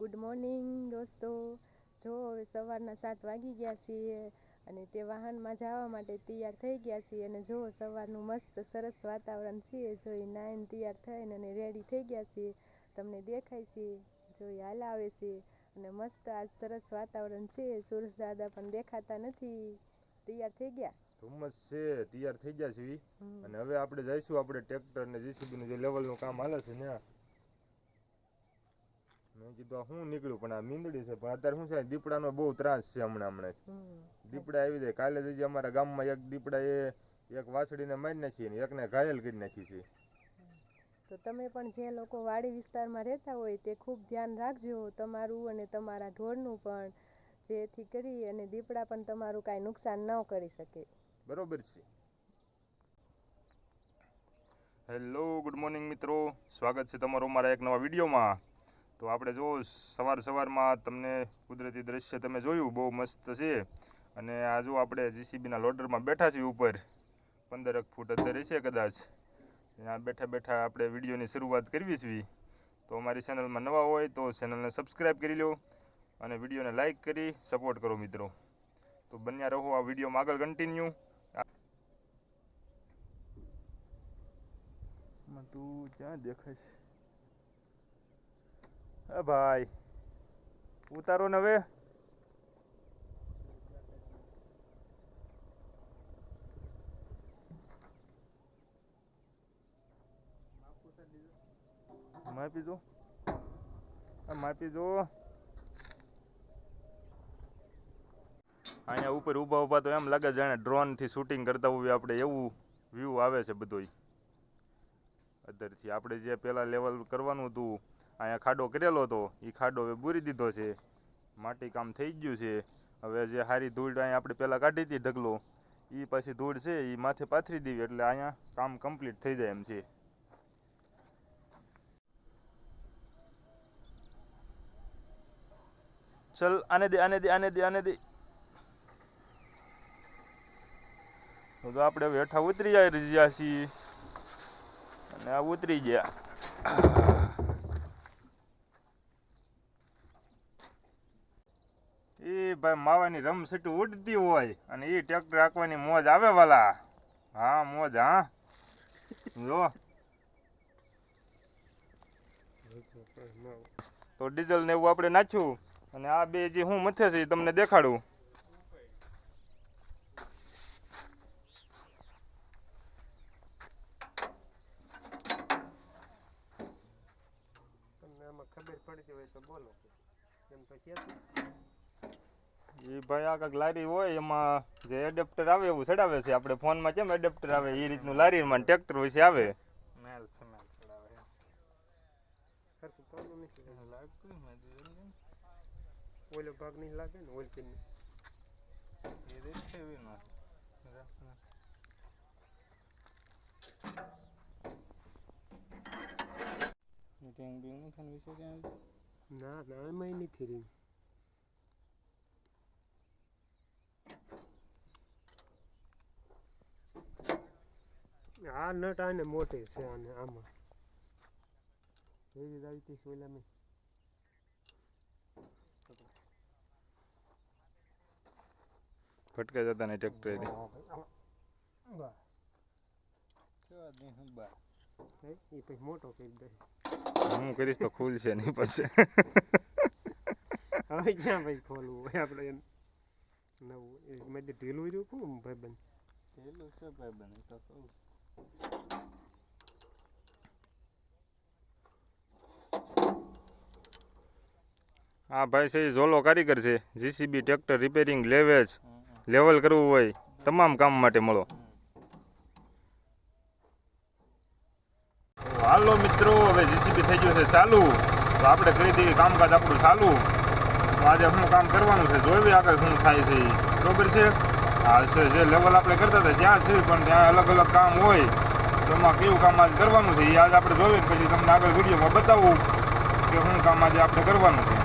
Good morning દોસ્તો। જો હવે સવારના 7 વાગી ગયા છીએ અને તે વાહનમાં જવા માટે તૈયાર થઈ ગયા છીએ અને જો સવારનું મસ્ત સરસ વાતાવરણ છે। જોઈ નાઈન તૈયાર થઈને અને રેડી થઈ ગયા છીએ, તમને દેખાય છે જોઈ હાલ આવે છે અને મસ્ત આજ સરસ વાતાવરણ છે। સુરેશ દાદા પણ દેખાતા નથી, તૈયાર થઈ ગયા? ધુમ્મસ છે, તૈયાર થઈ ગયા છે અને હવે આપણે જઈશું આપણે ટ્રેક્ટર ને જીસીબી નું જે લેવલનું કામ હાલે છે ને મેં કીધું હું નીકળ્યું પણ આ મીંદડી છે, પણ અત્યારે શું છે દીપડાનો બહુ ત્રાસ છે હમણાં દીપડા આવી જાય। કાલે જ અમારા ગામમાં એક દીપડાએ એક વાછડીને મારી નાખી અને એકને ઘાયલ કરી નાખી છે। તો તમે પણ જે લોકો વાડી વિસ્તારમાં રહેતા હોય તે ખૂબ ધ્યાન રાખજો તમારું અને તમારા ઢોરનું પણ, જેથી કરી અને દીપડા પણ તમારું કાંઈ નુકસાન ન કરી શકે। બરોબર છે। હેલો ગુડ મોર્નિંગ મિત્રો, સ્વાગત છે તમારું મારા એક નવા વિડીયોમાં। તો આપણે જો સવારમાં તમને કુદરતી દ્રશ્ય તમે જોયું, બહુ મસ્ત છે અને આ જો આપણે જીસીબીના લોડરમાં બેઠા છીએ ઉપર 15 ફૂટ અંદર છે કદાચ, ત્યાં બેઠા આપણે વિડીયોની શરૂઆત કરવી છે। તો અમારી ચેનલમાં નવા હોય તો ચેનલને સબસ્ક્રાઈબ કરી લો અને વિડીયોને લાઇક કરી સપોર્ટ કરો મિત્રો। તો બન્યા રહો આ વિડીયોમાં આગળ કન્ટિન્યુ। તું ક્યાં દેખાય છે? હા ભાઈ ઉતારો ને હવે। માપી જો, માપી જો। અહીંયા ઉપર ઊભા તો એમ લાગે જાણે ડ્રોનથી શૂટિંગ કરતા હોય આપણે, એવું વ્યૂ આવે છે બધોય અંદરથી। આપણે જે પહેલાં લેવલ કરવાનું હતું અહીંયા ખાડો કરેલો હતો, એ ખાડો હવે બૂરી દીધો છે, માટી કામ થઈ ગયું છે। હવે જે સારી ધૂળ અહીંયા આપણે પહેલાં કાઢી હતી ઢગલો, એ પાછી ધૂળ છે એ માથે પાથરી દેવી એટલે અહીંયા કામ કમ્પ્લીટ થઈ જાય એમ છે। ચલ આને દે। તો આપણે હવે હેઠા ઉતરી ગયા છીએ અને આ ઉતરી ગયા। એ ભાઈ માવાની રમસટી ઉડતી હોય અને એ ટ્રેક્ટર હાંકવાની મોજ આવે વાલા। હા મોજ, હા જો તો ડીઝલ ને એવું આપણે નાખ્યું અને આ બે જે હું મથે છે એ તમને દેખાડું। એ ભાઈ આ કાંઈક લારી હોય એમાં જે એડેપ્ટર આવે એવું ચડાવે છે, આપણે ફોનમાં કેમ એડેપ્ટર આવે એ રીતનું લારીમાં ટ્રેક્ટર વિશે આવે। ઓલો ભાગ નહીં લાગે ને ઓલ પીન ના એમાં નથી રહ્યું। આ નટ આને મોટી છે અને આમાં એવી જ આવી છે ઓલા મેં ફટકા જતા ને ટ્રેક્ટર એ પછી મોટો કરી દે, હું કરીશ તો ખુલશે નહીં પછી। હવે ક્યાં ભાઈ ખોલવું હોય આપણે નવું મેં ઢીલું રહ્યું કહું ભાઈબંધ ઢીલું છે ભાઈબંધ તો કહું। હા ભાઈ છે ઝોલો કારીગર છે, જીસીબી ટ્રેક્ટર રિપેરિંગ લેવેજ લેવલ કરવું હોય તમામ કામ માટે મળો। હાલો મિત્રો, હવે જીસીબી થઈ ગયું છે ચાલુ, તો આપણે કરી દઈએ કામકાજ આપણું ચાલુ। તો આજે શું કામ કરવાનું છે જોઈએ આગળ શું થાય છે બરોબર છે। હા છે જે લેવલ આપણે કરતા હતા ત્યાં છે, પણ ત્યાં અલગ અલગ કામ હોય તો એમાં કયું કામ આજે કરવાનું છે એ આજે આપણે જોઈએ, પછી તમને આગળ વિડીયોમાં બતાવું કે શું કામ આજે આપણે કરવાનું છે।